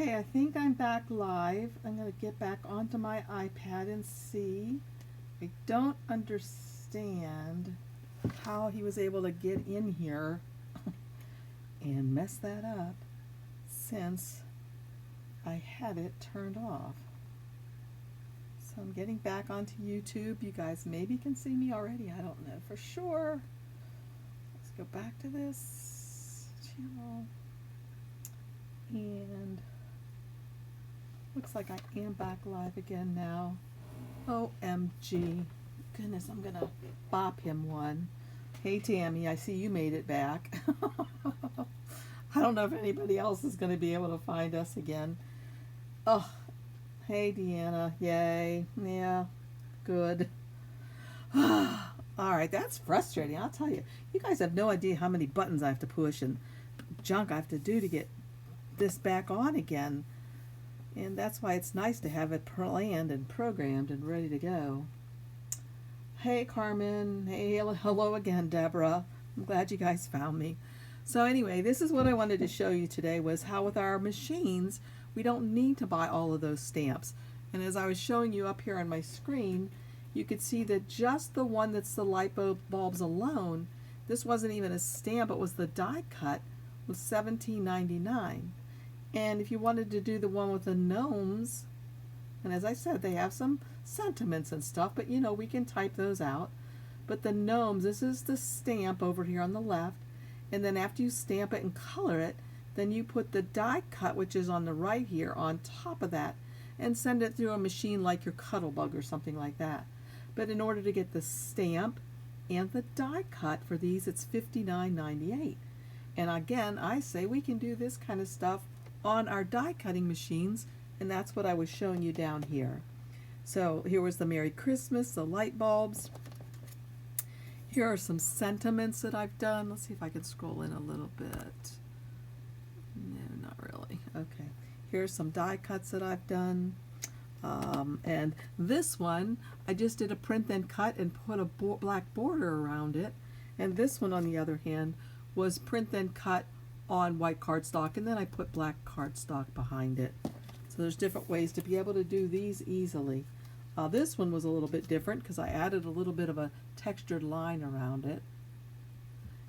Okay, I think I'm back live. I'm going to get back onto my iPad and see. I don't understand how he was able to get in here and mess that up since I had it turned off. So I'm getting back onto YouTube. You guys maybe can see me already. I don't know for sure. Let's go back to this channel. And looks like I am back live again now. OMG. Goodness, I'm gonna bop him one. Hey Tammy, I see you made it back. I don't know if anybody else is gonna be able to find us again. Oh, hey Deanna, yay, yeah, good. Alright, that's frustrating, I'll tell you. You guys have no idea how many buttons I have to push and junk I have to do to get this back on again. And that's why it's nice to have it planned and programmed and ready to go. Hey Carmen, hey, hello again Deborah. I'm glad you guys found me. So anyway, this is what I wanted to show you today, was how with our machines we don't need to buy all of those stamps. And as I was showing you up here on my screen, you could see that just the one that's the light bulbs alone, this wasn't even a stamp, it was the die cut, was $17.99. And if you wanted to do the one with the gnomes, and as I said, they have some sentiments and stuff, but you know, we can type those out. But the gnomes, this is the stamp over here on the left, and then after you stamp it and color it, then you put the die cut, which is on the right here, on top of that, and send it through a machine like your Cuttlebug or something like that. But in order to get the stamp and the die cut for these, it's $59.98. And again, I say we can do this kind of stuff on our die cutting machines, and that's what I was showing you down here. So here was the Merry Christmas, the light bulbs. Here are some sentiments that I've done. Let's see if I can scroll in a little bit. No, not really. Okay. Here's some die cuts that I've done. And this one, I just did a print then cut and put a black border around it. And this one, on the other hand, was print then cut on white cardstock, and then I put black cardstock behind it. So there's different ways to be able to do these easily. This one was a little bit different because I added a little bit of a textured line around it.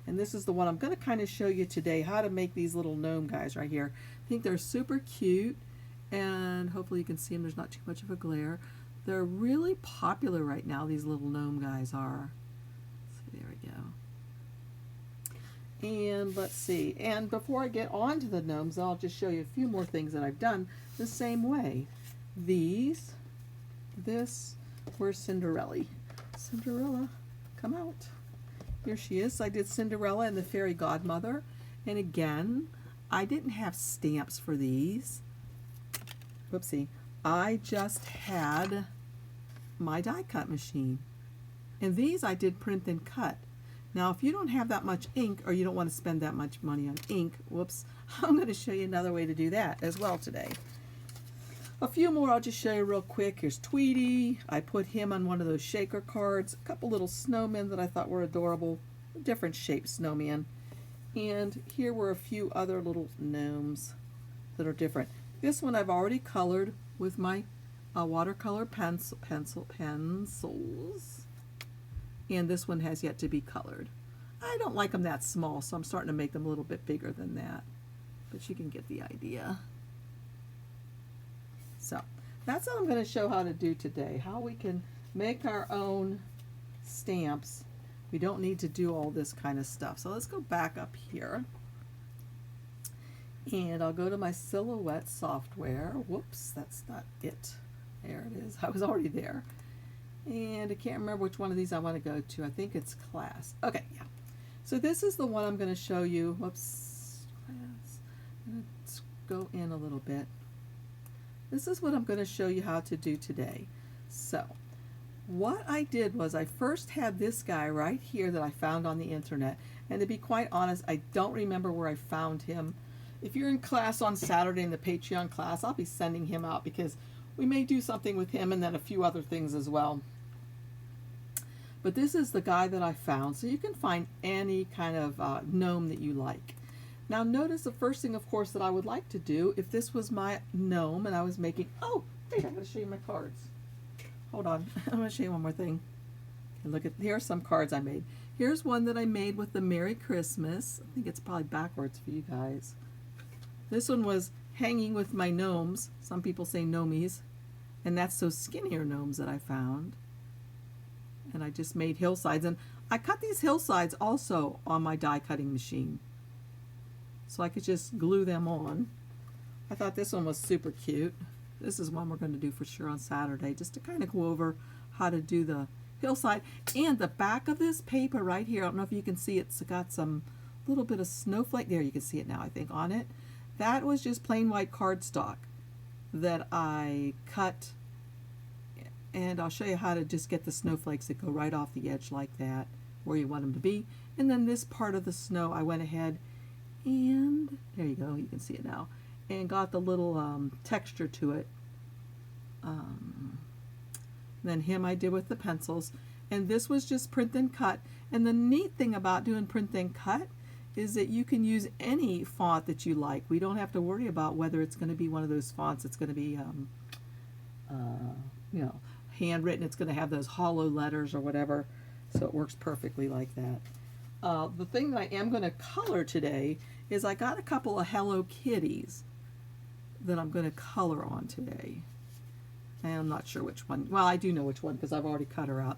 And this is the one I'm going to kind of show you today, how to make these little gnome guys right here. I think they're super cute, and hopefully you can see them. There's not too much of a glare. They're really popular right now, these little gnome guys are. So there we go. And let's see, and before I get on to the gnomes, I'll just show you a few more things that I've done the same way. This where's Cinderella? Cinderella, come out. Here she is. I did Cinderella and the Fairy Godmother, and again, I didn't have stamps for these. Whoopsie. I just had my die cut machine, and these I did print and cut. Now, if you don't have that much ink, or you don't want to spend that much money on ink, whoops, I'm going to show you another way to do that as well today. A few more I'll just show you real quick. Here's Tweety. I put him on one of those shaker cards. A couple little snowmen that I thought were adorable. Different shaped snowman. And here were a few other little gnomes that are different. This one I've already colored with my watercolor pencils. And this one has yet to be colored. I don't like them that small, so I'm starting to make them a little bit bigger than that. But you can get the idea. So that's what I'm going to show how to do today, how we can make our own stamps. We don't need to do all this kind of stuff. So let's go back up here. And I'll go to my Silhouette software. Whoops, that's not it. There it is. I was already there. And I can't remember which one of these I want to go to. I think it's class. Okay, yeah. So this is the one I'm going to show you. Whoops, class. Let's go in a little bit. This is what I'm going to show you how to do today. So what I did was I first had this guy right here that I found on the internet. And to be quite honest, I don't remember where I found him. If you're in class on Saturday in the Patreon class, I'll be sending him out because we may do something with him and then a few other things as well. But this is the guy that I found. So you can find any kind of gnome that you like. Now notice the first thing, of course, that I would like to do, if this was my gnome and I was making, oh, wait, I'm going to show you my cards. Hold on, I'm going to show you one more thing. Okay, look at, here are some cards I made. Here's one that I made with the Merry Christmas. I think it's probably backwards for you guys. This one was hanging with my gnomes. Some people say gnomies. And that's those skinnier gnomes that I found. And I just made hillsides. And I cut these hillsides also on my die cutting machine, so I could just glue them on. I thought this one was super cute. This is one we're going to do for sure on Saturday, just to kind of go over how to do the hillside. And the back of this paper right here, I don't know if you can see it, it's got some little bit of snowflake. There, you can see it now, I think, on it. That was just plain white cardstock that I cut, and I'll show you how to just get the snowflakes that go right off the edge like that, where you want them to be. And then this part of the snow, I went ahead and, there you go, you can see it now, and got the little texture to it. Then him I did with the pencils, and this was just print and cut. And the neat thing about doing print and cut is that you can use any font that you like. We don't have to worry about whether it's going to be one of those fonts that's going to be you know, handwritten. It's going to have those hollow letters or whatever, so it works perfectly like that. The thing that I am going to color today is I got a couple of Hello Kitties that I'm going to color on today. And I'm not sure which one. Well, I do know which one because I've already cut her out.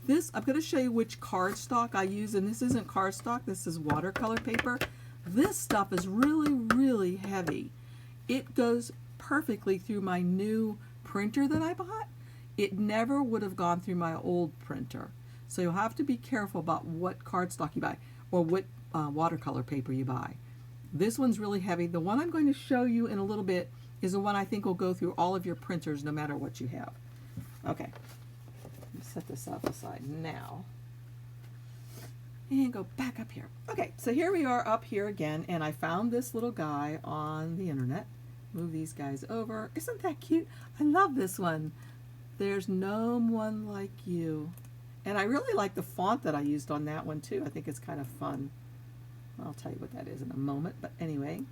This, I'm going to show you which cardstock I use, and this isn't cardstock, this is watercolor paper. This stuff is really, really heavy. It goes perfectly through my new printer that I bought. It never would have gone through my old printer. So you'll have to be careful about what cardstock you buy or what watercolor paper you buy. This one's really heavy. The one I'm going to show you in a little bit is the one I think will go through all of your printers no matter what you have. Okay, let me set this off aside now and go back up here. Okay, so here we are up here again, and I found this little guy on the internet. Move these guys over. Isn't that cute? I love this one. There's no one like you. And I really like the font that I used on that one too. I think it's kind of fun. I'll tell you what that is in a moment. But anyway,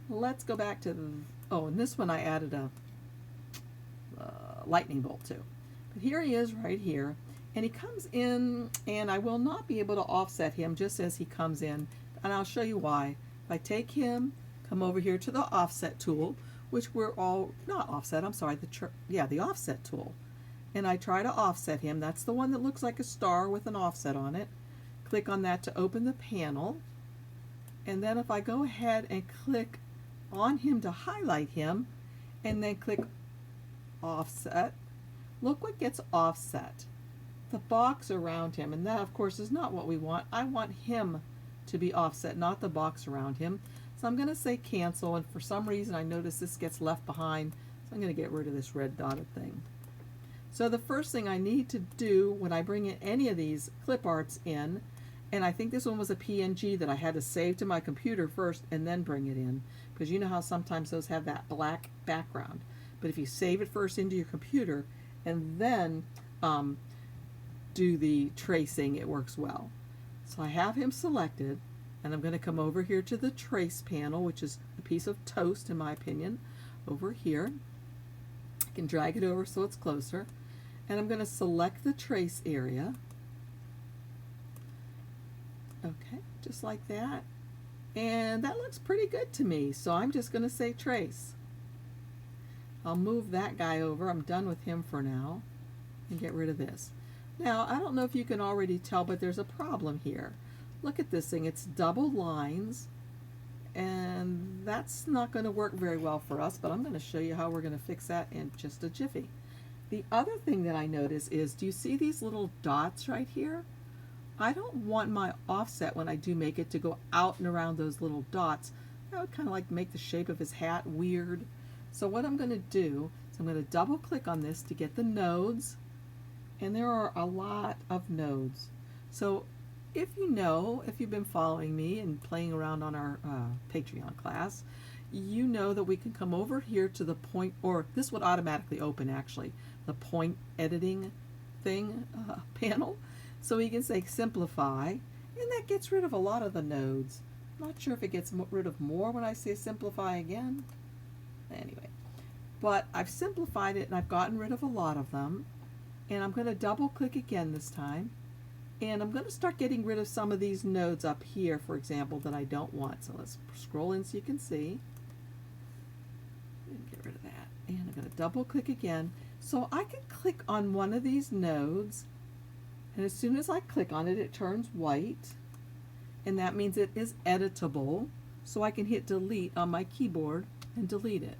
let's go back to the, oh, and this one I added a lightning bolt to. But here he is right here. And he comes in, and I will not be able to offset him just as he comes in. And I'll show you why. If I take him, come over here to the offset tool, which we're all, not offset, I'm sorry, the offset tool. And I try to offset him. That's the one that looks like a star with an offset on it. Click on that to open the panel. And then if I go ahead and click on him to highlight him, and then click offset, look what gets offset. The box around him. And that, of course, is not what we want. I want him to be offset, not the box around him. So I'm going to say cancel, and for some reason I notice this gets left behind, so I'm going to get rid of this red dotted thing. So the first thing I need to do when I bring in any of these clip arts in, and I think this one was a PNG that I had to save to my computer first and then bring it in, because you know how sometimes those have that black background. But if you save it first into your computer and then do the tracing, it works well. So I have him selected, and I'm going to come over here to the trace panel, which is a piece of toast in my opinion, over here. I can drag it over so it's closer, and I'm going to select the trace area. Okay, just like that. And that looks pretty good to me, so I'm just going to say trace. I'll move that guy over. I'm done with him for now, and get rid of this. Now, I don't know if you can already tell, but there's a problem here. Look at this thing. It's double lines, and that's not going to work very well for us, but I'm going to show you how we're going to fix that in just a jiffy. The other thing that I notice is, do you see these little dots right here? I don't want my offset when I do make it to go out and around those little dots. That would kind of like make the shape of his hat weird. So what I'm going to do is I'm going to double click on this to get the nodes, and there are a lot of nodes. So if you know, if you've been following me and playing around on our Patreon class, you know that we can come over here to the point, or this would automatically open actually, the point editing thing panel. So we can say simplify, and that gets rid of a lot of the nodes. Not sure if it gets rid of more when I say simplify again. Anyway, but I've simplified it and I've gotten rid of a lot of them. And I'm going to double click again this time. And I'm going to start getting rid of some of these nodes up here, for example, that I don't want. So let's scroll in so you can see. And get rid of that. And I'm going to double click again. So I can click on one of these nodes. And as soon as I click on it, it turns white. And that means it is editable. So I can hit delete on my keyboard and delete it.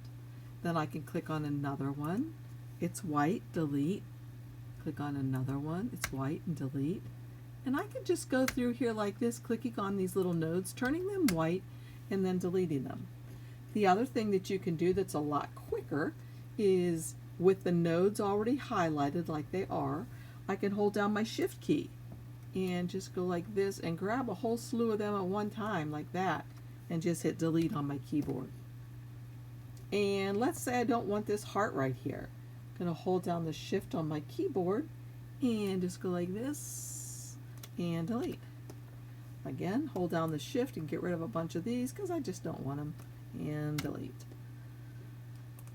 Then I can click on another one. It's white, delete. Click on another one. It's white and delete. And I can just go through here like this, clicking on these little nodes, turning them white, and then deleting them. The other thing that you can do that's a lot quicker is with the nodes already highlighted like they are, I can hold down my shift key and just go like this and grab a whole slew of them at one time like that and just hit delete on my keyboard. And let's say I don't want this heart right here. I'm going to hold down the shift on my keyboard and just go like this and delete. Again, hold down the shift and get rid of a bunch of these because I just don't want them, and delete.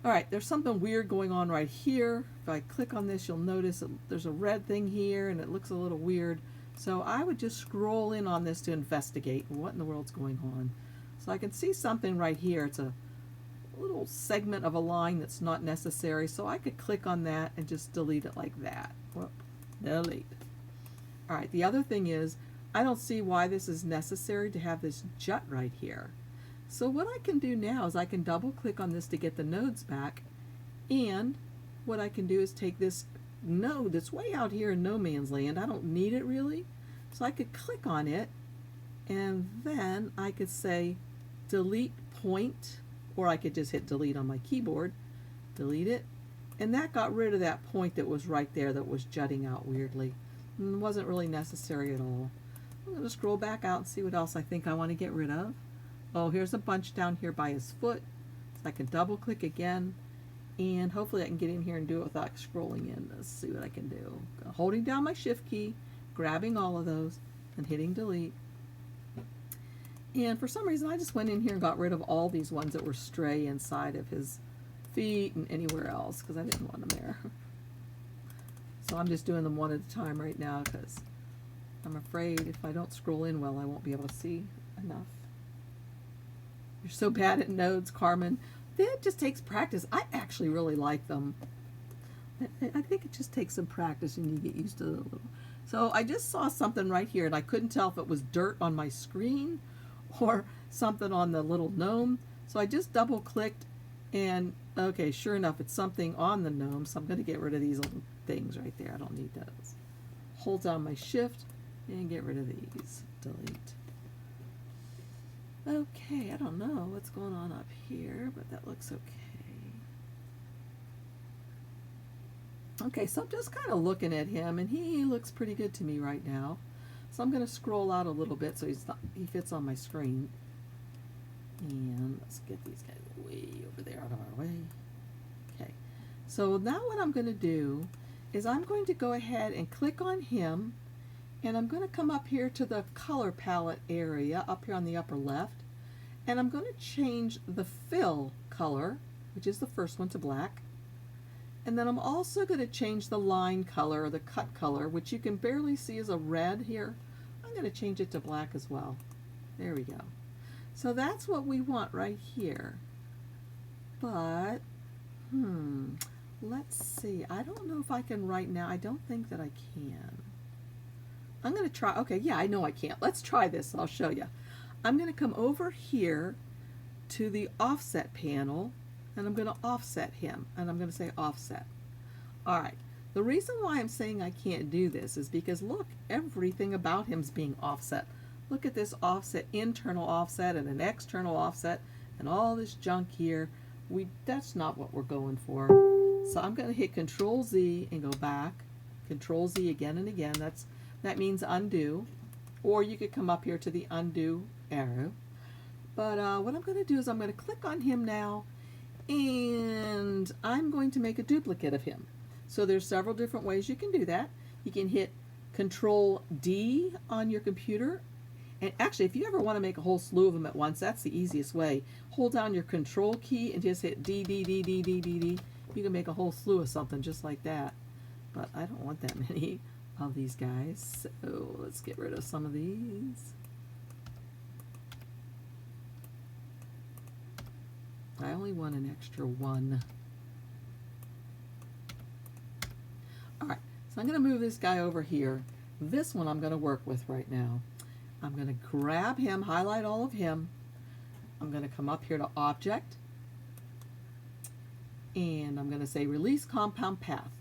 Alright, there's something weird going on right here. If I click on this, you'll notice that there's a red thing here and it looks a little weird. So I would just scroll in on this to investigate what in the world's going on. So I can see something right here. It's a little segment of a line that's not necessary. So I could click on that and just delete it like that. Whoop, delete. Alright, the other thing is, I don't see why this is necessary to have this jut right here. So what I can do now is I can double click on this to get the nodes back, and what I can do is take this node that's way out here in no man's land. I don't need it really, so I could click on it and then I could say delete point, or I could just hit delete on my keyboard, delete it, and that got rid of that point that was right there that was jutting out weirdly. It wasn't really necessary at all. I'm going to scroll back out and see what else I think I want to get rid of. Oh, here's a bunch down here by his foot. So I can double click again, and hopefully I can get in here and do it without scrolling in. Let's see what I can do. Holding down my shift key, grabbing all of those, and hitting delete. And for some reason I just went in here and got rid of all these ones that were stray inside of his feet and anywhere else because I didn't want them there. So I'm just doing them one at a time right now because I'm afraid if I don't scroll in well I won't be able to see enough. You're so bad at nodes, Carmen. It just takes practice. I actually really like them. I think it just takes some practice and you get used to it a little. So I just saw something right here and I couldn't tell if it was dirt on my screen or something on the little gnome. So I just double clicked and okay, sure enough, it's something on the gnome. So I'm going to get rid of these little things right there. I don't need those. Hold down my shift and get rid of these. Delete. Okay, I don't know what's going on up here, but that looks okay. Okay, so I'm just kind of looking at him, and he looks pretty good to me right now. So I'm going to scroll out a little bit so he fits on my screen. And let's get these guys way over there out of our way. Okay, so now what I'm going to do is I'm going to go ahead and click on him. And I'm going to come up here to the color palette area up here on the upper left, and I'm going to change the fill color, which is the first one, to black. And then I'm also going to change the line color, or the cut color, which you can barely see as a red here. I'm going to change it to black as well. There we go. So that's what we want right here. But let's see. I don't know if I can right now. I don't think that I can. I'm going to try, okay, yeah, I know I can't. Let's try this, I'll show you. I'm going to come over here to the offset panel, and I'm going to offset him, and I'm going to say offset. All right, the reason why I'm saying I can't do this is because look, everything about him's being offset. Look at this offset, internal offset and an external offset, and all this junk here. That's not what we're going for. So I'm going to hit Control Z and go back, Control Z again and again. That means undo, or you could come up here to the undo arrow. But what I'm going to do is I'm going to click on him now, and I'm going to make a duplicate of him. So there's several different ways you can do that. You can hit Control D on your computer, And actually, if you ever want to make a whole slew of them at once, that's the easiest way. Hold down your control key and just hit D, D, D, D, D, D, D. You can make a whole slew of something just like that. But I don't want that many of these guys. So let's get rid of some of these. I only want an extra one. Alright, so I'm going to move this guy over here. This one I'm going to work with right now. I'm going to grab him, highlight all of him. I'm going to come up here to Object. And I'm going to say Release Compound Path.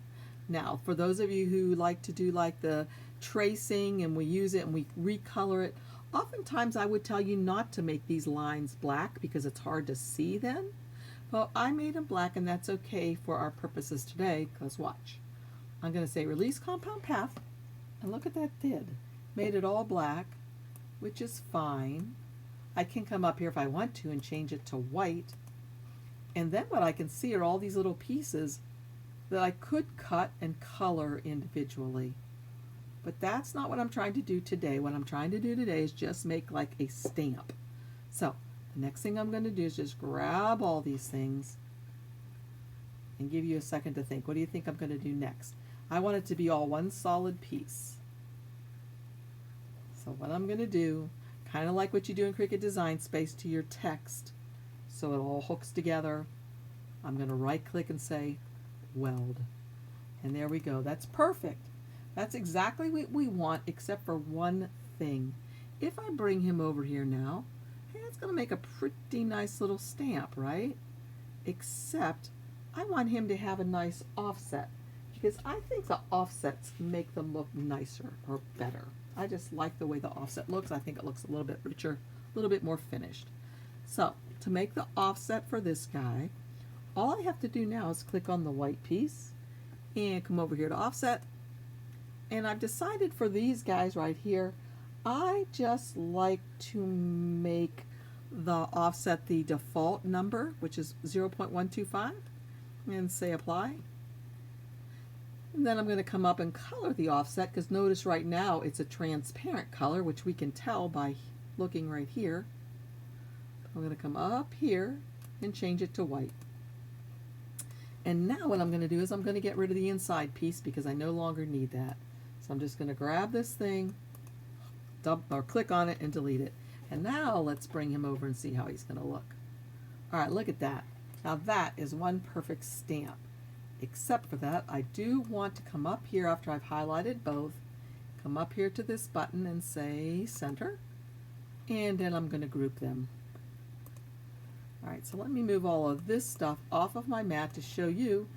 Now, for those of you who like to do like the tracing and we use it and we recolor it, oftentimes I would tell you not to make these lines black because it's hard to see then. Well, I made them black and that's okay for our purposes today because watch. I'm going to say Release Compound Path and look at that did. Made it all black, which is fine. I can come up here if I want to and change it to white. And then what I can see are all these little pieces that I could cut and color individually. But that's not what I'm trying to do today. What I'm trying to do today is just make like a stamp. So the next thing I'm going to do is just grab all these things and give you a second to think. What do you think I'm going to do next? I want it to be all one solid piece. So what I'm going to do, kind of like what you do in Cricut Design Space to your text, so it all hooks together, I'm going to right click and say Weld. And there we go. That's perfect. That's exactly what we want except for one thing. If I bring him over here now, hey, that's going to make a pretty nice little stamp, right? Except I want him to have a nice offset because I think the offsets make them look nicer or better. I just like the way the offset looks. I think it looks a little bit richer, a little bit more finished. So to make the offset for this guy, all I have to do now is click on the white piece and come over here to offset. And I've decided for these guys right here, I just like to make the offset the default number, which is 0.125, and say apply. And then I'm going to come up and color the offset because notice right now it's a transparent color, which we can tell by looking right here. I'm going to come up here and change it to white. And now what I'm going to do is I'm going to get rid of the inside piece because I no longer need that. So I'm just going to grab this thing, or click on it and delete it. And now let's bring him over and see how he's going to look. All right, look at that. Now that is one perfect stamp. Except for that, I do want to come up here after I've highlighted both, come up here to this button and say center, and then I'm going to group them. Alright, so let me move all of this stuff off of my mat to show you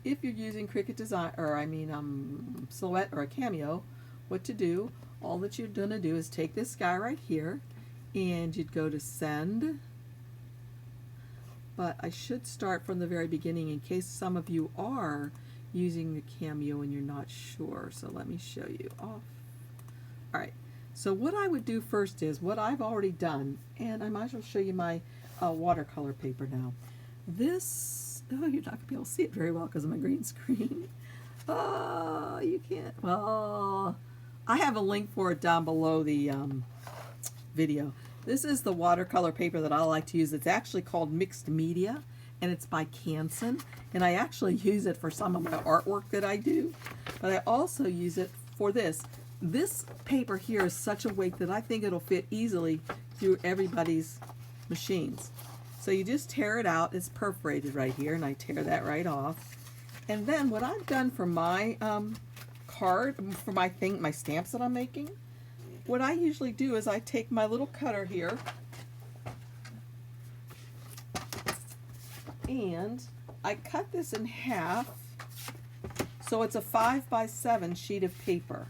if you're using Cricut Design, or Silhouette or a Cameo, what to do. All that you're going to do is take this guy right here and you'd go to send. But I should start from the very beginning in case some of you are using the Cameo and you're not sure. So let me show you off. Alright, so what I would do first is what I've already done, and I might as well show you my watercolor paper now. This, oh, you're not going to be able to see it very well because of my green screen. Oh, you can't. Well, I have a link for it down below the video. This is the watercolor paper that I like to use. It's actually called Mixed Media, and it's by Canson. And I actually use it for some of my artwork that I do, but I also use it for this. This paper here is such a weight that I think it'll fit easily through everybody's machines. So you just tear it out. It's perforated right here, and I tear that right off. And then what I've done for my card, for my stamps that I'm making, what I usually do is I take my little cutter here and I cut this in half so it's a 5x7 sheet of paper.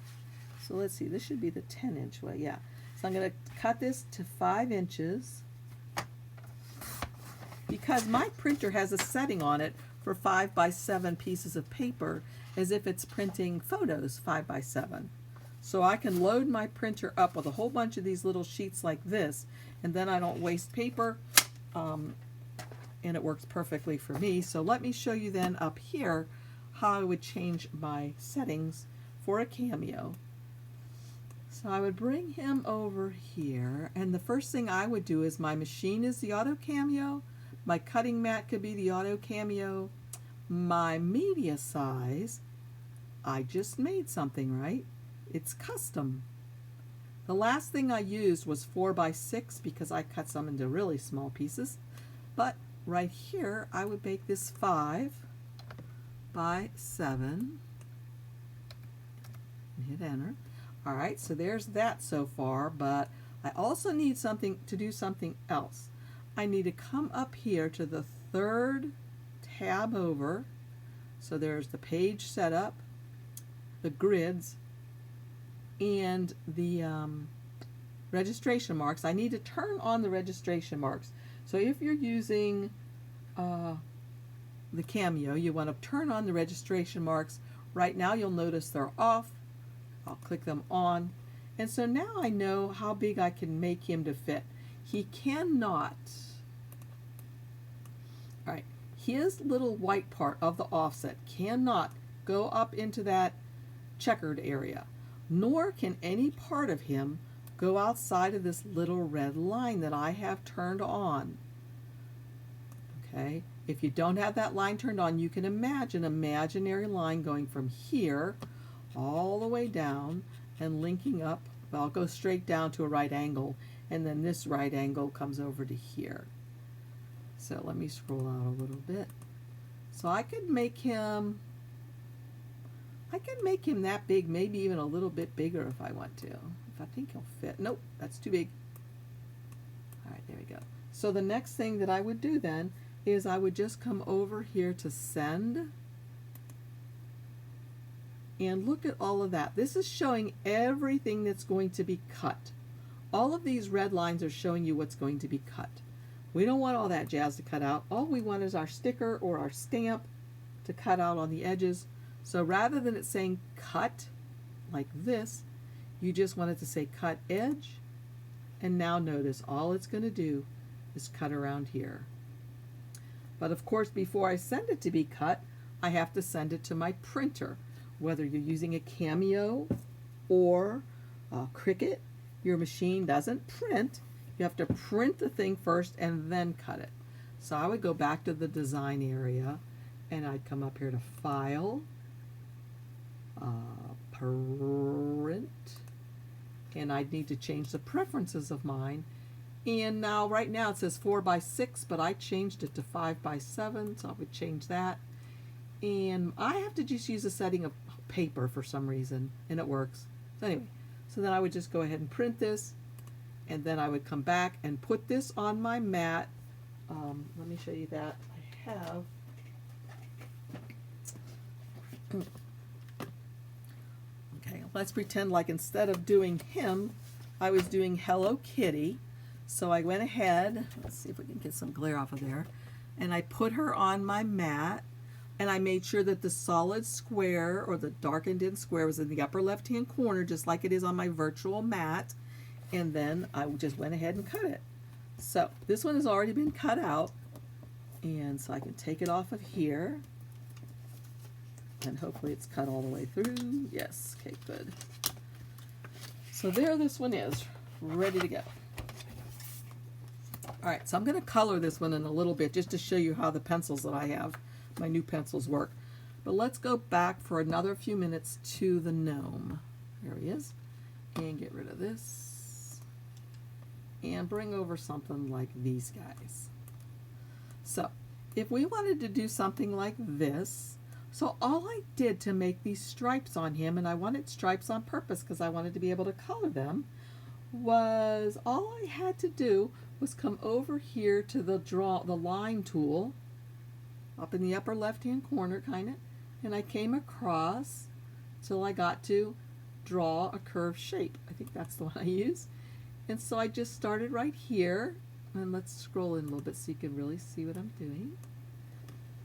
So let's see, this should be the 10-inch way, yeah. So I'm going to cut this to 5 inches because my printer has a setting on it for 5x7 pieces of paper as if it's printing photos 5x7. So I can load my printer up with a whole bunch of these little sheets like this, and then I don't waste paper, and it works perfectly for me. So let me show you then up here how I would change my settings for a Cameo. So I would bring him over here, and the first thing I would do is my machine is the Auto Cameo, my cutting mat could be the Auto Cameo, my media size, I just made something, right? It's custom. The last thing I used was 4x6 because I cut some into really small pieces, but right here I would make this 5x7 and hit enter. Alright, so there's that so far, but I also need something to do something else. I need to come up here to the third tab over. So there's the page setup, the grids, and the registration marks. I need to turn on the registration marks. So if you're using the Cameo, you want to turn on the registration marks. Right now you'll notice they're off. I'll click them on, and so now I know how big I can make him to fit. He cannot, alright, his little white part of the offset cannot go up into that checkered area, nor can any part of him go outside of this little red line that I have turned on. Okay, if you don't have that line turned on, you can imagine an imaginary line going from here all the way down and linking up. Well, I'll go straight down to a right angle, and then this right angle comes over to here. So let me scroll out a little bit. So I could make him that big, maybe even a little bit bigger if I want to. If I think he'll fit. Nope, that's too big. Alright, there we go. So the next thing that I would do then is I would just come over here to send. And look at all of that. This is showing everything that's going to be cut. All of these red lines are showing you what's going to be cut. We don't want all that jazz to cut out. All we want is our sticker or our stamp to cut out on the edges. So rather than it saying cut like this, you just want it to say cut edge. And now notice all it's going to do is cut around here. But of course, before I send it to be cut, I have to send it to my printer. Whether you're using a Cameo or a Cricut, your machine doesn't print. You have to print the thing first and then cut it. So I would go back to the design area and I'd come up here to File, Print, and I'd need to change the preferences of mine. And now, right now it says 4x6, but I changed it to 5x7, so I would change that. And I have to just use a setting of paper for some reason, and it works. So anyway, so then I would just go ahead and print this, and then I would come back and put this on my mat. Let me show you that. I have okay, let's pretend like instead of doing him, I was doing Hello Kitty. So I went ahead, let's see if we can get some glare off of there, and I put her on my mat. And I made sure that the solid square or the darkened in square was in the upper left hand corner, just like it is on my virtual mat. And then I just went ahead and cut it. So this one has already been cut out, and so I can take it off of here, and hopefully it's cut all the way through. Yes, okay, good. So there this one is, ready to go. Alright, so I'm going to color this one in a little bit just to show you how the pencils that I have, my new pencils, work. But let's go back for another few minutes to the gnome. There he is. And get rid of this. And bring over something like these guys. So, if we wanted to do something like this, so all I did to make these stripes on him, and I wanted stripes on purpose because I wanted to be able to color them, was all I had to do was come over here to the line tool, up in the upper left hand corner kind of, and I came across till I got to draw a curved shape. I think that's the one I use. And so I just started right here, and let's scroll in a little bit so you can really see what I'm doing.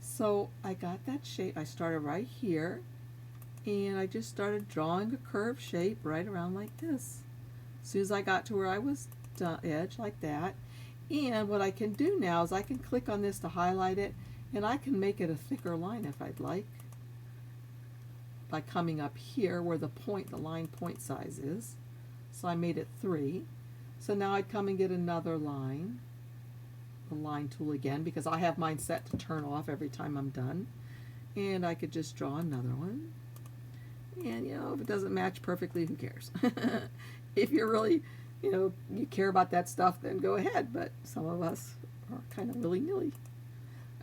So I got that shape. I started right here, and I just started drawing a curved shape right around like this. As soon as I got to where I was done, edge like that. And what I can do now is I can click on this to highlight it, and I can make it a thicker line if I'd like by coming up here where the line point size is. So I made it 3. So now I'd come and get another line, the line tool again, because I have mine set to turn off every time I'm done. And I could just draw another one. And you know, if it doesn't match perfectly, who cares? If you're really, you know, you care about that stuff, then go ahead. But some of us are kind of willy-nilly.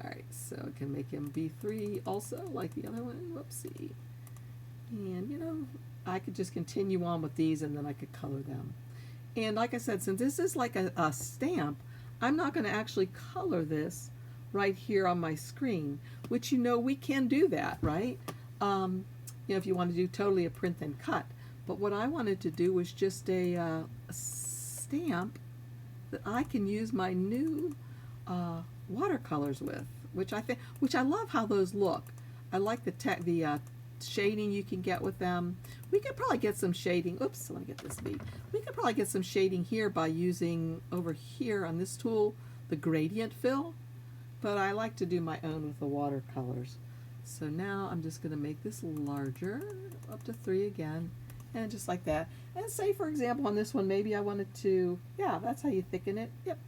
Alright, so I can make him B3 also, like the other one. Whoopsie. And, you know, I could just continue on with these and then I could color them. And like I said, since this is like a stamp, I'm not going to actually color this right here on my screen, which, you know, we can do that, right? You know, if you want to do totally a print then cut. But what I wanted to do was just a stamp that I can use my new watercolors with, which I love how those look. I like the shading you can get with them. We could probably get some shading. Oops, let me get this bead. We could probably get some shading here by using over here on this tool the gradient fill, but I like to do my own with the watercolors. So now I'm just going to make this larger, up to 3 again, and just like that. And say, for example, on this one, maybe I wanted to, yeah, that's how you thicken it. Yep.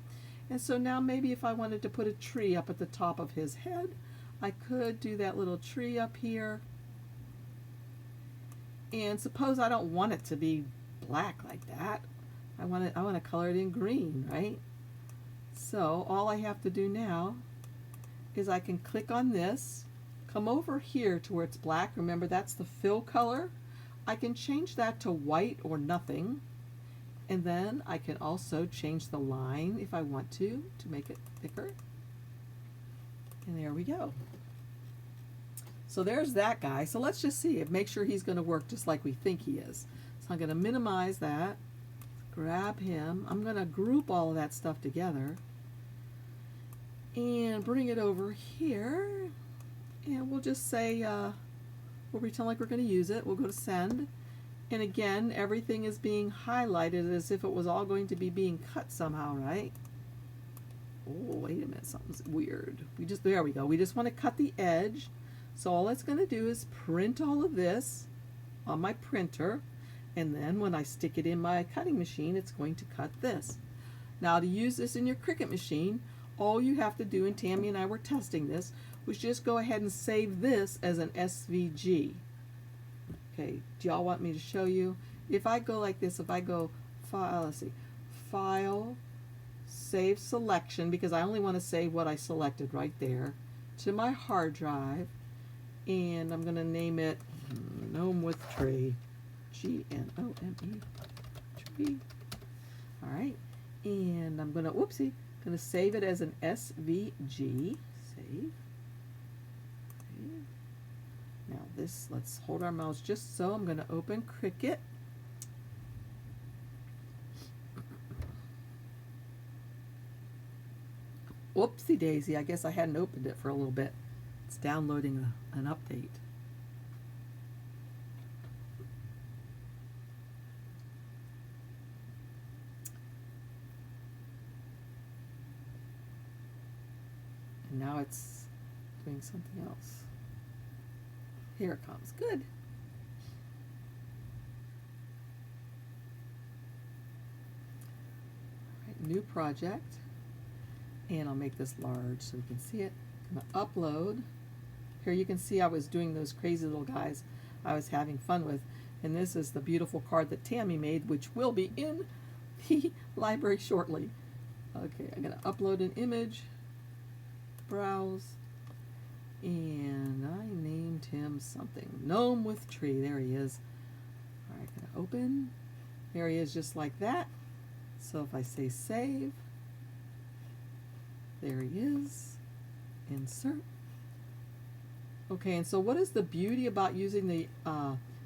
And so now maybe if I wanted to put a tree up at the top of his head, I could do that little tree up here. And suppose I don't want it to be black like that. I want to color it in green, right? So all I have to do now is I can click on this, come over here to where it's black. Remember, that's the fill color. I can change that to white or nothing. And then I can also change the line if I want to make it thicker. And there we go. So there's that guy. So let's just see it. Make sure he's going to work just like we think he is. So I'm going to minimize that, grab him. I'm going to group all of that stuff together and bring it over here. And we'll just say, we'll pretend like we're going to use it. We'll go to send. And again, everything is being highlighted as if it was all going to be being cut somehow, right? Oh, wait a minute, something's weird. There we go. We just want to cut the edge. So all it's going to do is print all of this on my printer, and then when I stick it in my cutting machine, it's going to cut this. Now to use this in your Cricut machine, all you have to do, and Tammy and I were testing this, was just go ahead and save this as an SVG. Okay, do y'all want me to show you? If I go like this, if I go file, let's see, file, save selection, because I only want to save what I selected right there, to my hard drive, and I'm going to name it Gnome with Tree, G-N-O-M-E, tree. All right, and I'm going to, whoopsie, going to save it as an SVG, save. Okay. Now this, let's hold our mouse just so. I'm going to open Cricut. Whoopsie daisy, I guess I hadn't opened it for a little bit. It's downloading an update. And now it's doing something else. Here it comes. Good. All right, new project. And I'll make this large so we can see it. I'm going to upload. Here you can see I was doing those crazy little guys I was having fun with. And this is the beautiful card that Tammy made, which will be in the library shortly. Okay, I'm going to upload an image, browse, and I named him something. Gnome with Tree. There he is. All right, going to open. There he is, just like that. So if I say save, there he is. Insert. Okay, and so what is the beauty about using the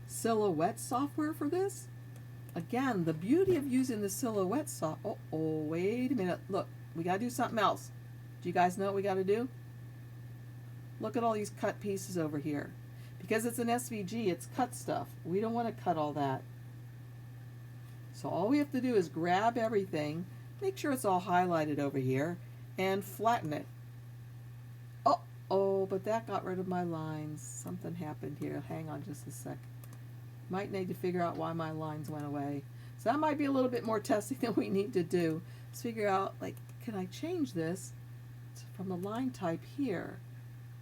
Silhouette software for this? Again, the beauty of using the Silhouette software. Oh, wait a minute. Look, we got to do something else. Do you guys know what we got to do? Look at all these cut pieces over here. Because it's an SVG, it's cut stuff. We don't want to cut all that. So all we have to do is grab everything, make sure it's all highlighted over here, and flatten it. Oh, but that got rid of my lines. Something happened here. Hang on just a sec. Might need to figure out why my lines went away. So that might be a little bit more testing than we need to do. Let's figure out, like, can I change this from the line type here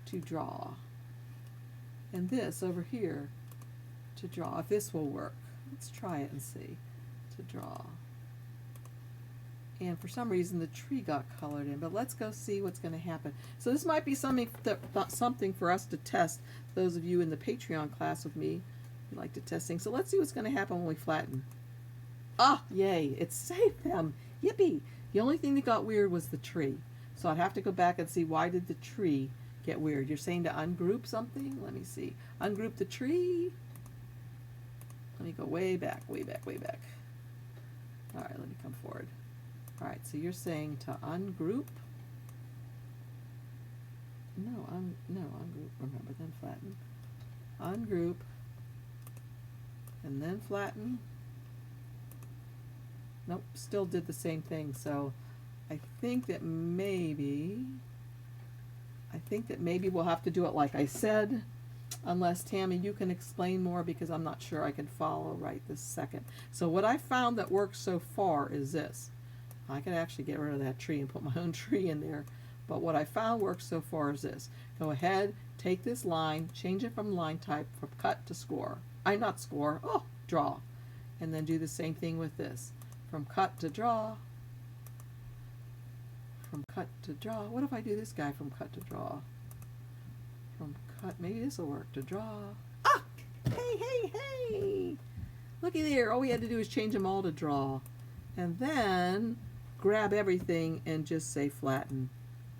to draw, and this over here to draw, if this will work. Let's try it and see. To draw. And for some reason the tree got colored in, but let's go see what's going to happen. So this might be something for us to test. Those of you in the Patreon class with me who like to test things. So let's see what's going to happen when we flatten. Ah, yay, it saved them. Yippee. The only thing that got weird was the tree. So I'd have to go back and see, why did the tree get weird? You're saying to ungroup something? Let me see. Ungroup the tree. Let me go way back, way back, way back. All right, let me come forward. All right, so you're saying to ungroup. No, ungroup, remember, then flatten. Ungroup, and then flatten. Nope, still did the same thing. So I think that maybe we'll have to do it like I said, unless Tammy, you can explain more, because I'm not sure I can follow right this second. So what I found that works so far is this. I could actually get rid of that tree and put my own tree in there, but what I found works so far is this. Go ahead, take this line, change it from line type, from cut to score. Not score, draw. And then do the same thing with this. From cut to draw. From cut to draw. What if I do this guy from cut to draw? From cut, maybe this will work, to draw. Ah! Hey, hey, hey! Looky there, all we had to do is change them all to draw. And then grab everything and just say flatten.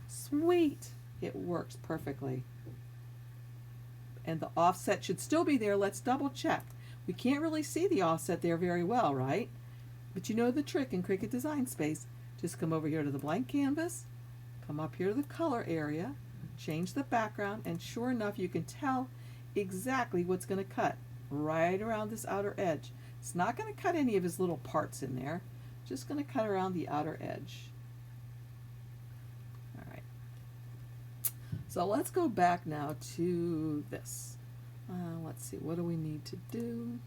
Sweet! It works perfectly. And the offset should still be there. Let's double check. We can't really see the offset there very well, right? But you know the trick in Cricut Design Space. Just come over here to the blank canvas, come up here to the color area, change the background, and sure enough you can tell exactly what's going to cut right around this outer edge. It's not going to cut any of his little parts in there, just going to cut around the outer edge. All right. So let's go back now to this. Let's see, what do we need to do?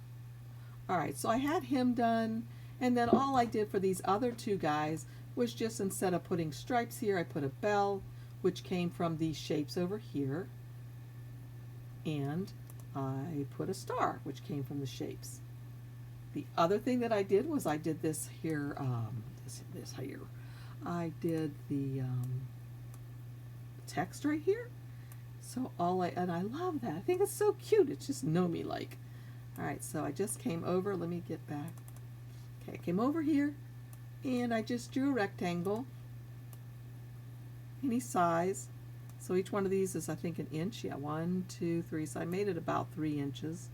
All right, so I had him done, and then all I did for these other two guys was just, instead of putting stripes here, I put a bell, which came from these shapes over here, and I put a star, which came from the shapes. The other thing that I did was I did this here, this here. I did the text right here. So and I love that. I think it's so cute. It's just Nomi-like. All right, so I just came over. Let me get back. Okay, I came over here, and I just drew a rectangle, any size. So each one of these is, I think, an inch. Yeah, 1, 2, 3. So I made it about 3 inches.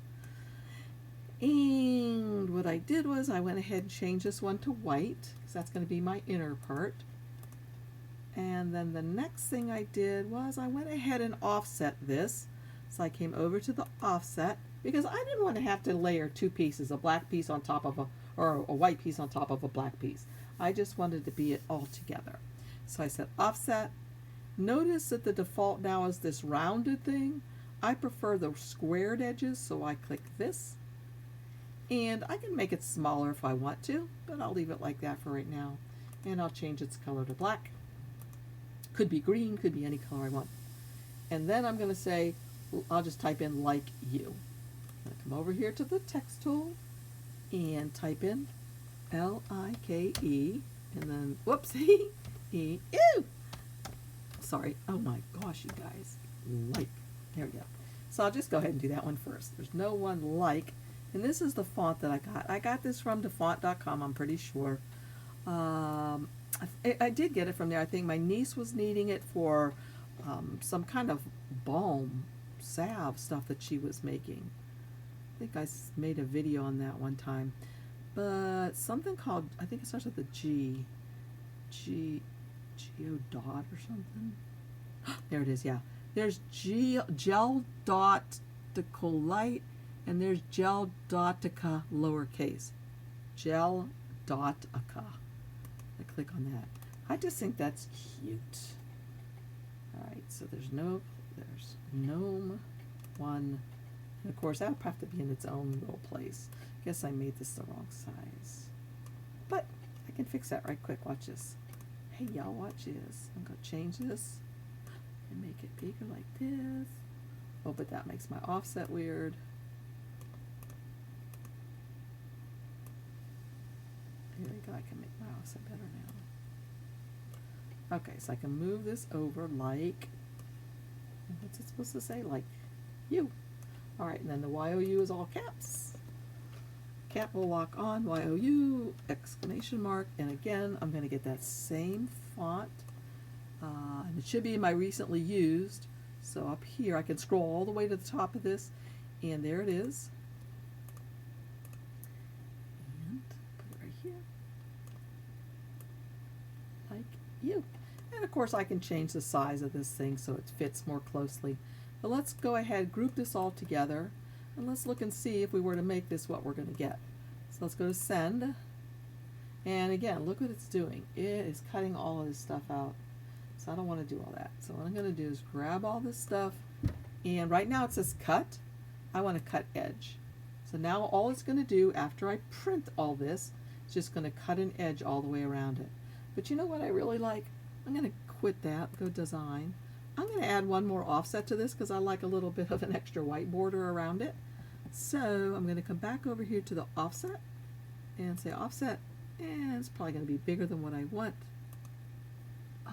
And what I did was I went ahead and changed this one to white, because that's going to be my inner part. And then the next thing I did was I went ahead and offset this. So I came over to the offset, because I didn't want to have to layer two pieces, a black piece on top of or a white piece on top of a black piece. I just wanted to be it all together. So I said offset. Notice that the default now is this rounded thing. I prefer the squared edges, so I click this. And I can make it smaller if I want to, but I'll leave it like that for right now. And I'll change its color to black. Could be green, could be any color I want. And then I'm going to say, I'll just type in like you. I'll come over here to the text tool and type in L-I-K-E, and then, whoopsie, E, ew! Sorry, oh my gosh, you guys, like, there we go. So I'll just go ahead and do that one first. There's no one like, and this is the font that I got. I got this from dafont.com, I'm pretty sure. I did get it from there. I think my niece was needing it for some kind of balm, salve stuff that she was making. I think I made a video on that one time. But something called, I think it starts with a G. Geodot or something. There it is, yeah. There's Gel Dot Decolite, and there's Gel Dotica lowercase. Gel Dotica. I click on that. I just think that's cute. Alright, so there's gnome one. And of course that'll have to be in its own little place. Guess I made this the wrong size. can fix that right quick. Watch this. Hey, y'all, watch this. I'm going to change this and make it bigger like this. Oh, but that makes my offset weird. Here we go. I can make my offset better now. Okay, so I can move this over like, what's it supposed to say? Like you. All right, and then the YOU is all caps. Cap will lock on, YOU, exclamation mark, and again, I'm going to get that same font. And it should be my recently used. So up here, I can scroll all the way to the top of this, and there it is. And put it right here. Like you. And of course, I can change the size of this thing so it fits more closely. But let's go ahead, group this all together, and let's look and see if we were to make this what we're going to get. So let's go to send, and again, look what it's doing. It is cutting all of this stuff out. So I don't want to do all that. So what I'm going to do is grab all this stuff, and right now it says cut. I want to cut edge. So now all it's going to do after I print all this, it's just going to cut an edge all the way around it. But you know what I really like? I'm going to quit that, go design. I'm going to add one more offset to this because I like a little bit of an extra white border around it. So I'm going to come back over here to the offset and say offset, and it's probably going to be bigger than what I want. Oh,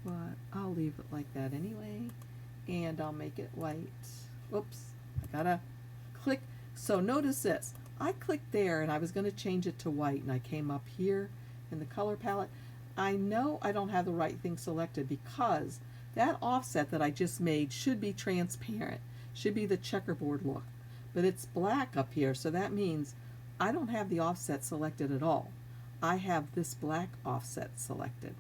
but I'll leave it like that anyway, and I'll make it white. Oops, I gotta click. So notice this. I clicked there and I was going to change it to white, and I came up here in the color palette. I know I don't have the right thing selected because that offset that I just made should be transparent, should be the checkerboard look, but it's black up here, so that means I don't have the offset selected at all. I have this black offset selected.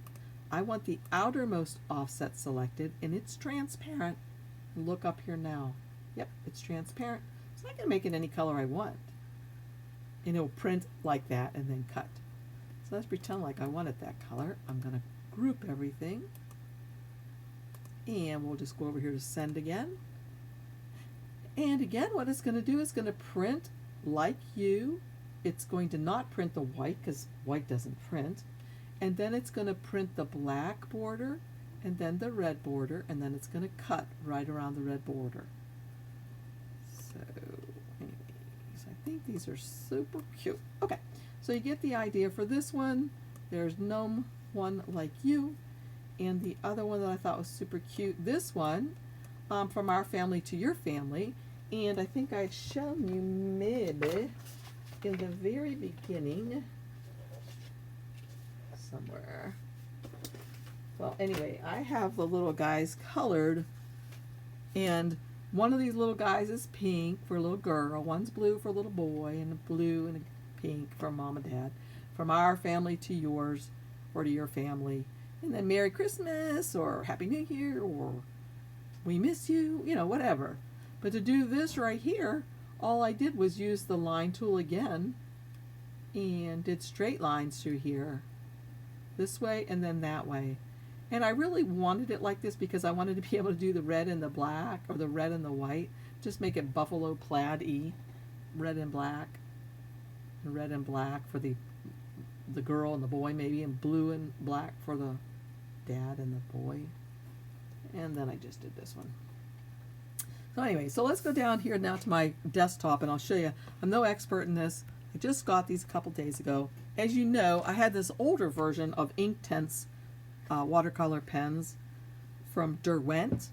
I want the outermost offset selected, and it's transparent. Look up here now. Yep, it's transparent, so I can make it any color I want, and it'll print like that and then cut. So let's pretend like I wanted that color. I'm going to group everything, and we'll just go over here to send again. And again, what it's going to do is going to print like you. It's going to not print the white because white doesn't print. And then it's going to print the black border and then the red border, and then it's going to cut right around the red border. So anyways, I think these are super cute. Okay. So you get the idea. For this one, there's gnome one like you, and the other one that I thought was super cute, this one, from our family to your family, and I think I'd shown you maybe in the very beginning somewhere. Well, anyway, I have the little guys colored, and one of these little guys is pink for a little girl, one's blue for a little boy, and a blue and a pink from mom and dad, from our family to yours or to your family, and then Merry Christmas or Happy New Year or we miss you, you know, whatever. But to do this right here, all I did was use the line tool again and did straight lines through here, this way and then that way. And I really wanted it like this because I wanted to be able to do the red and the black, or the red and the white, just make it buffalo plaid-y, red and black. Red and black for the girl and the boy maybe, and blue and black for the dad and the boy. And then I just did this one. So anyway, so let's go down here now to my desktop, and I'll show you. I'm no expert in this. I just got these a couple days ago. As you know, I had this older version of Inktense watercolor pens from Derwent,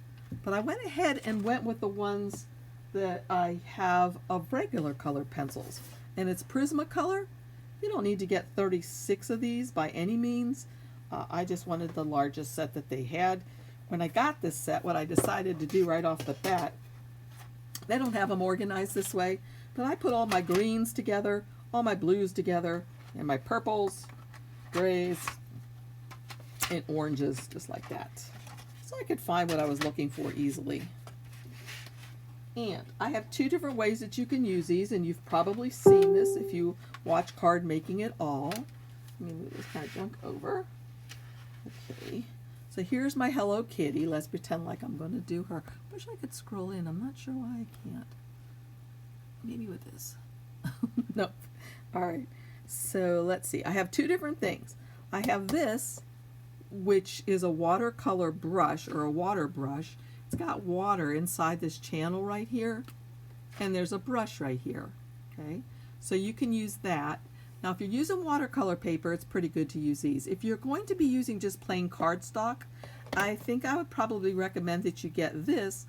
but I went ahead and went with the ones that I have of regular color pencils. And it's Prismacolor. You don't need to get 36 of these by any means. I just wanted the largest set that they had. When I got this set, what I decided to do right off the bat, they don't have them organized this way, but I put all my greens together, all my blues together, and my purples, grays, and oranges, just like that. So I could find what I was looking for easily. And I have two different ways that you can use these, and you've probably seen this if you watch Card Making It All. Let me move this kind of junk over. Okay, so here's my Hello Kitty. Let's pretend like I'm going to do her. Wish I could scroll in. I'm not sure why I can't. Maybe with this. Nope. All right. So let's see, I have two different things. I have this, which is a watercolor brush or a water brush. It's got water inside this channel right here, and there's a brush right here. Okay, so you can use that. Now if you're using watercolor paper, it's pretty good to use these. If you're going to be using just plain cardstock, I think I would probably recommend that you get this,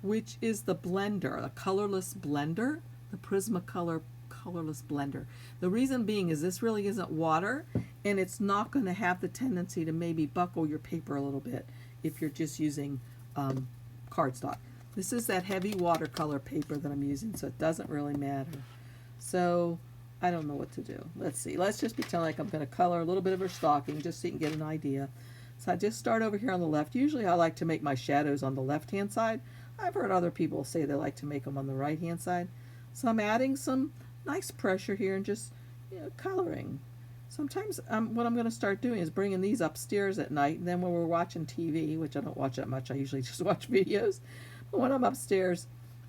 which is the blender, a colorless blender, the Prismacolor colorless blender. The reason being is this really isn't water, and it's not going to have the tendency to maybe buckle your paper a little bit if you're just using cardstock. This is that heavy watercolor paper that I'm using, so it doesn't really matter. So I don't know what to do. Let's see. Let's just pretend like I'm going to color a little bit of her stocking just so you can get an idea. So I just start over here on the left. Usually I like to make my shadows on the left-hand side. I've heard other people say they like to make them on the right-hand side. So I'm adding some nice pressure here and just, you know, coloring. Sometimes what I'm going to start doing is bringing these upstairs at night, and then when we're watching TV, which I don't watch that much, I usually just watch videos. But when I'm upstairs,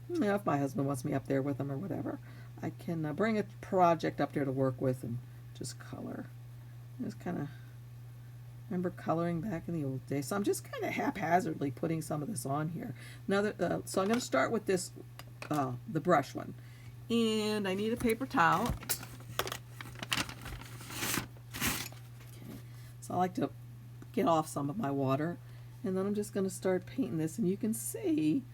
you know, if my husband wants me up there with him or whatever, I can bring a project up there to work with and just color. Just kind of remember coloring back in the old days. So I'm just kind of haphazardly putting some of this on here. Now that, so I'm going to start with this, the brush one. And I need a paper towel. Okay. So I like to get off some of my water. And then I'm just going to start painting this. And you can see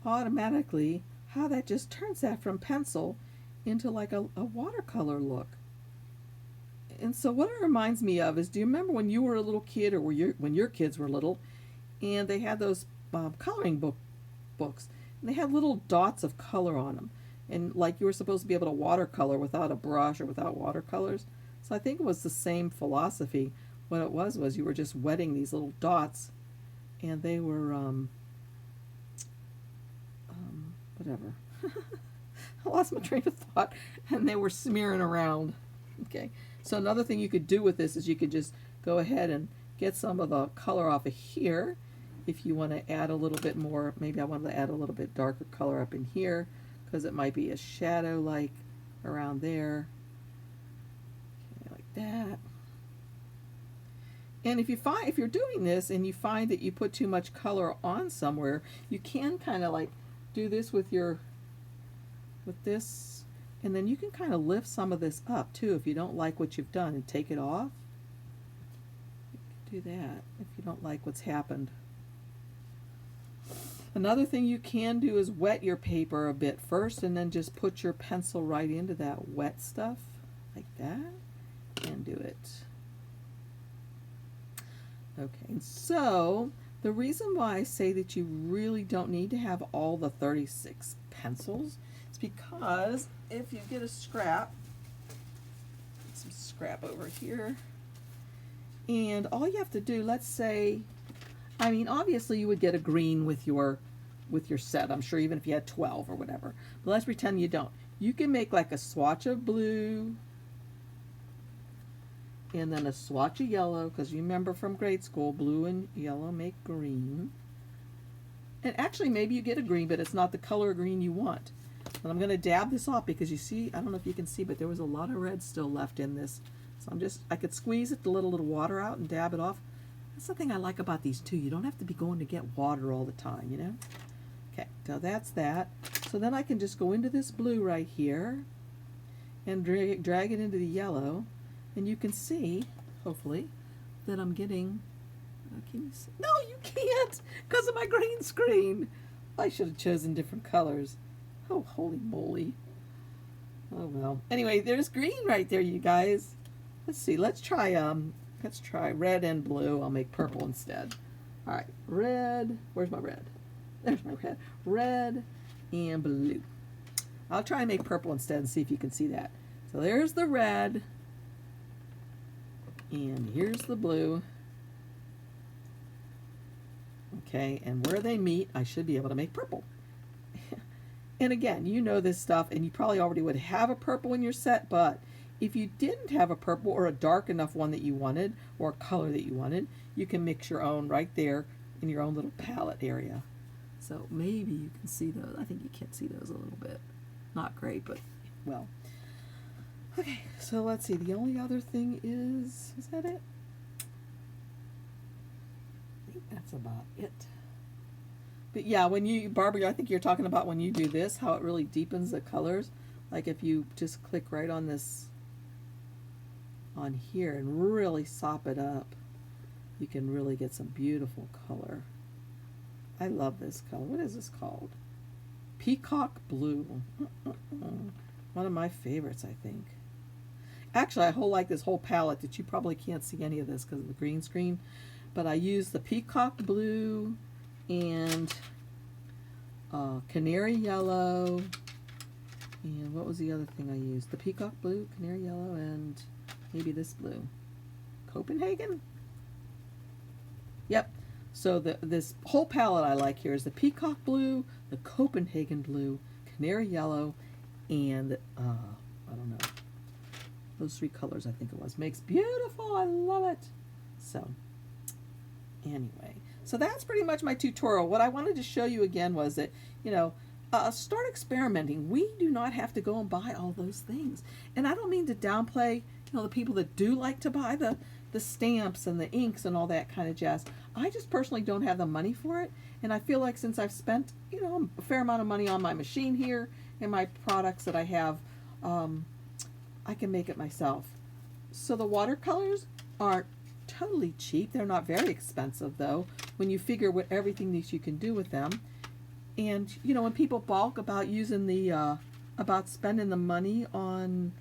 automatically how that just turns that from pencil into like a watercolor look. And so what it reminds me of is, do you remember when you were a little kid, or when your kids were little, and they had those coloring books, and they had little dots of color on them, and like you were supposed to be able to watercolor without a brush or without watercolors. So I think it was the same philosophy. What it was you were just wetting these little dots, and they were whatever. I lost my train of thought, and they were smearing around. Okay. So another thing you could do with this is you could just go ahead and get some of the color off of here. If you want to add a little bit more, maybe I want to add a little bit darker color up in here, because it might be a shadow like around there. Okay, like that. And if you're doing this and you find that you put too much color on somewhere, you can kind of like do this with this. And then you can kind of lift some of this up too if you don't like what you've done, and take it off. You can do that if you don't like what's happened. Another thing you can do is wet your paper a bit first, and then just put your pencil right into that wet stuff like that and do it. Okay, so the reason why I say that you really don't need to have all the 36 pencils is because if you get a scrap, some scrap over here, and all you have to do, let's say, I mean, obviously you would get a green with your set, I'm sure, even if you had 12 or whatever. But let's pretend you don't. You can make like a swatch of blue, and then a swatch of yellow, because you remember from grade school, blue and yellow make green. And actually maybe you get a green, but it's not the color green you want. And I'm going to dab this off because you see, I don't know if you can see, but there was a lot of red still left in this. So I could squeeze it to let a little water out and dab it off. That's the thing I like about these too. You don't have to be going to get water all the time, you know? Okay, so that's that. So then I can just go into this blue right here and drag it into the yellow. And you can see, hopefully, that I'm getting, can you see? No, you can't, because of my green screen. I should have chosen different colors. Oh, holy moly. Oh, well. Anyway, there's green right there, you guys. Let's see, let's try red and blue. I'll make purple instead. All right, red, where's my red? There's my red. Red and blue. I'll try and make purple instead and see if you can see that. So there's the red. And here's the blue. Okay, and where they meet, I should be able to make purple. And again, you know this stuff, and you probably already would have a purple in your set, but if you didn't have a purple or a dark enough one that you wanted, or a color that you wanted, you can mix your own right there in your own little palette area. So maybe you can see those. I think you can see those a little bit. Not great, but well. Okay, so let's see. The only other thing is that it? I think that's about it. But yeah, when you, Barbara, I think you're talking about when you do this, how it really deepens the colors. Like if you just click right on this, on here, and really sop it up, you can really get some beautiful color. I love this color. What is this called? Peacock Blue. One of my favorites, I think. Actually, I like this whole palette that you probably can't see any of this because of the green screen. But I use the Peacock Blue and Canary Yellow. And what was the other thing I used? The Peacock Blue, Canary Yellow, and maybe this blue. Copenhagen? Yep. So this whole palette I like here is the Peacock Blue, the Copenhagen Blue, Canary Yellow, and I don't know. Those three colors I think it was. Makes beautiful. I love it. So anyway, so that's pretty much my tutorial. What I wanted to show you again was that, you know, start experimenting. We do not have to go and buy all those things. And I don't mean to downplay, you know, the people that do like to buy the stamps and the inks and all that kind of jazz. I just personally don't have the money for it. And I feel like since I've spent, you know, a fair amount of money on my machine here and my products that I have, I can make it myself. So the watercolors aren't totally cheap. They're not very expensive though, when you figure what everything that you can do with them. And you know, when people balk about using the about spending the money on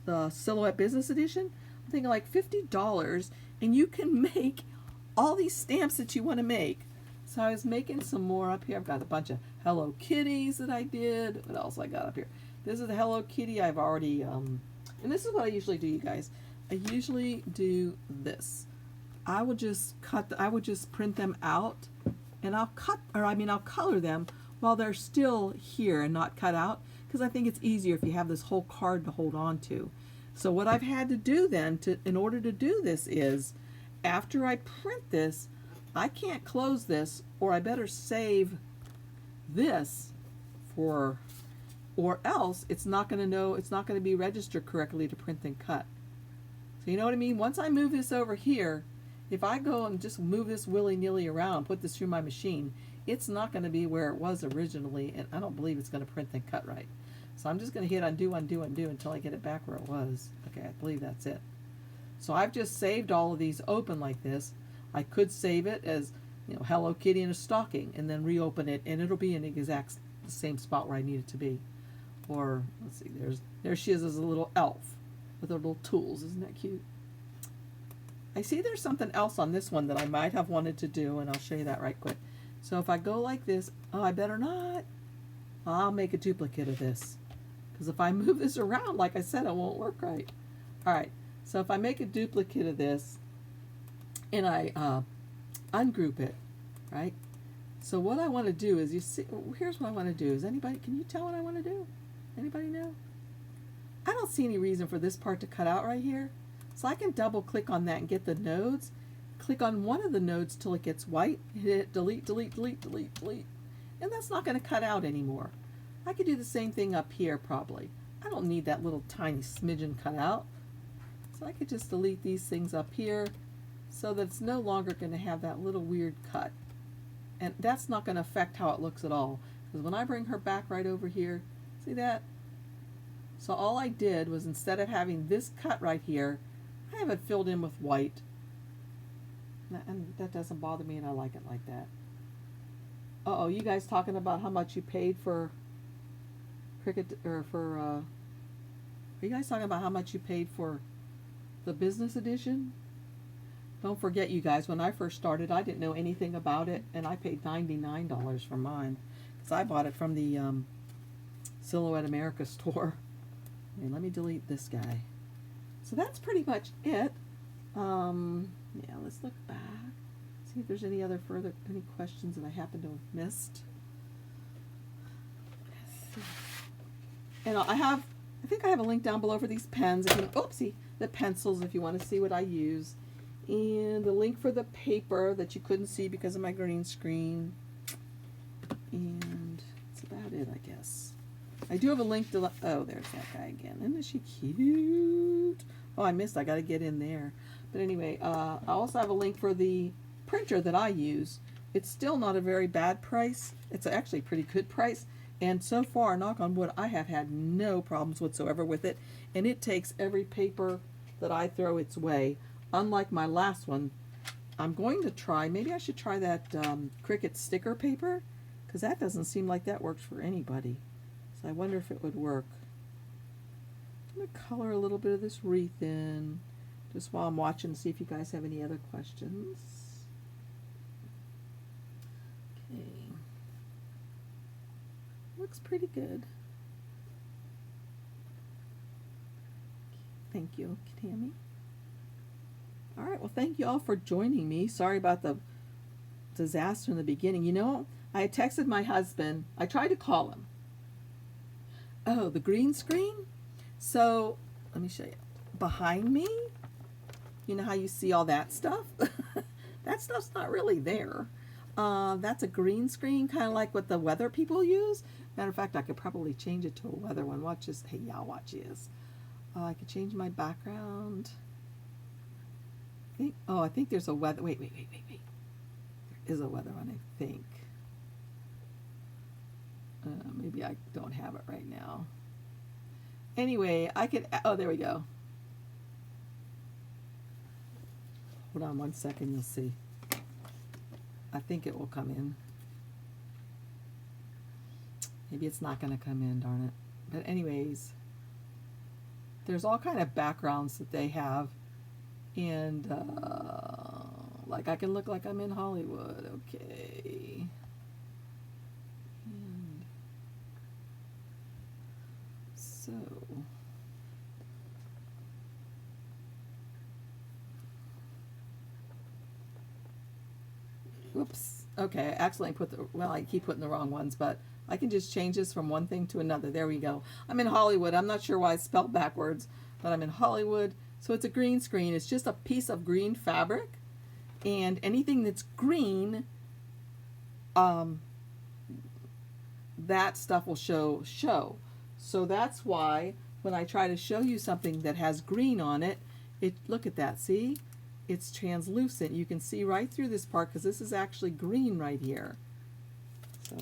the Silhouette Business Edition, I'm thinking like $50 and you can make all these stamps that you want to make. So I was making some more up here. I've got a bunch of Hello Kitties that I did. What else I got up here? This is the Hello Kitty I've already and this is what I usually do, you guys. I usually do this. I would just I would just print them out, and I'll color them while they're still here and not cut out, because I think it's easier if you have this whole card to hold on to. So what I've had to do then in order to do this is, after I print this, I can't close this, or I better save this for, or else it's not going to be registered correctly to print and cut. So you know what I mean? Once I move this over here, if I go and just move this willy-nilly around, put this through my machine, it's not going to be where it was originally, and I don't believe it's going to print and cut right. So I'm just going to hit undo, undo, undo until I get it back where it was. Okay, I believe that's it. So I've just saved all of these open like this. I could save it as, you know, Hello Kitty in a stocking, and then reopen it, and it'll be in the exact same spot where I need it to be. Or let's see, there she is as a little elf with her little tools. Isn't that cute? I see there's something else on this one that I might have wanted to do, and I'll show you that right quick. So if I go like this, oh, I better not. I'll make a duplicate of this, because if I move this around, like I said, it won't work right. All right, so if I make a duplicate of this and I ungroup it, right? So what I want to do is, you see, here's what I want to do. Can you tell what I want to do? Anybody know? I don't see any reason for this part to cut out right here. So I can double click on that and get the nodes. Click on one of the nodes till it gets white. Hit delete, delete, delete, delete, delete. And that's not going to cut out anymore. I could do the same thing up here probably. I don't need that little tiny smidgen cut out. So I could just delete these things up here so that it's no longer going to have that little weird cut. And that's not going to affect how it looks at all. Because when I bring her back right over here, see that? So all I did was, instead of having this cut right here, I have it filled in with white. And that doesn't bother me, and I like it like that. Uh-oh, you guys talking about how much you paid for Cricut, or for, are you guys talking about how much you paid for the business edition? Don't forget, you guys, when I first started, I didn't know anything about it, and I paid $99 for mine, because I bought it from the Silhouette America store. And let me delete this guy. So that's pretty much it. Yeah, let's look back. See if there's any questions that I happen to have missed. And I think I have a link down below for these pens. Oopsie, the pencils if you want to see what I use. And the link for the paper that you couldn't see because of my green screen. And that's about it, I guess. I do have a link to, oh, there's that guy again. Isn't she cute? Oh, I missed, I got to get in there. But anyway, I also have a link for the printer that I use. It's still not a very bad price. It's actually a pretty good price. And so far, knock on wood, I have had no problems whatsoever with it. And it takes every paper that I throw its way. Unlike my last one, I'm going to try, maybe I should try that Cricut sticker paper, because that doesn't seem like that works for anybody. So I wonder if it would work. I'm going to color a little bit of this wreath in, just while I'm watching, see if you guys have any other questions. Okay. Looks pretty good. Thank you, Tammy. All right, well, thank you all for joining me. Sorry about the disaster in the beginning. You know, I had texted my husband. I tried to call him. Oh, the green screen? So, let me show you. Behind me, you know how you see all that stuff? That stuff's not really there. That's a green screen, kind of like what the weather people use. Matter of fact, I could probably change it to a weather one. Watch this. Hey, y'all, watch this. I could change my background. I think there's a weather. Wait. There is a weather one, I think. Maybe I don't have it right now. Anyway, I could, oh, there we go. Hold on one second, you'll see. I think it will come in. Maybe it's not going to come in, darn it. But anyways, there's all kind of backgrounds that they have. And, like, I can look like I'm in Hollywood. Okay. And so, whoops. Okay, I accidentally put the, well, I keep putting the wrong ones, but I can just change this from one thing to another. There we go. I'm in Hollywood. I'm not sure why it's spelled backwards, but I'm in Hollywood. So it's a green screen. It's just a piece of green fabric, and anything that's green, that stuff will show. So that's why when I try to show you something that has green on it, look at that, see? It's translucent. You can see right through this part because this is actually green right here. So,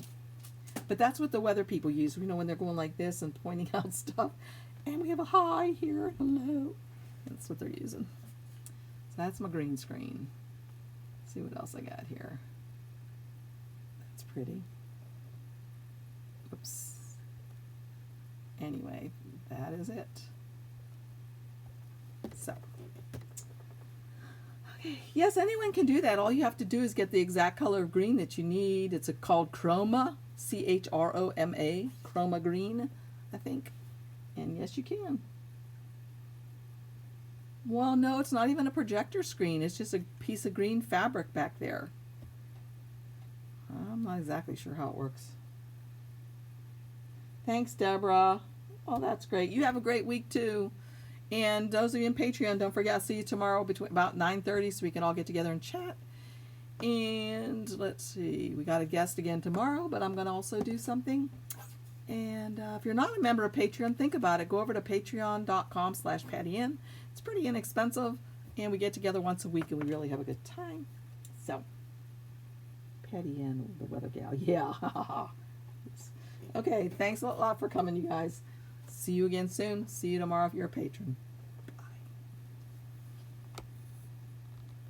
but that's what the weather people use, you know, when they're going like this and pointing out stuff. And we have a hi here, hello. That's what they're using. So that's my green screen. Let's see what else I got here. That's pretty. Oops. Anyway, that is it. So, okay, yes, anyone can do that. All you have to do is get the exact color of green that you need. It's called chroma, C-H-R-O-M-A, chroma green, I think. And yes, you can. Well, no, it's not even a projector screen. It's just a piece of green fabric back there. I'm not exactly sure how it works. Thanks, Deborah. Oh, that's great. You have a great week, too. And those of you in Patreon, don't forget, I'll see you tomorrow between about 9:30 so we can all get together and chat. And let's see, we got a guest again tomorrow, but I'm going to also do something. And if you're not a member of Patreon, think about it. Go over to patreon.com/PattyN. It's pretty inexpensive, and we get together once a week, and we really have a good time. So, Patty Ann, the weather gal. Yeah. Okay, thanks a lot for coming, you guys. See you again soon. See you tomorrow if you're a patron.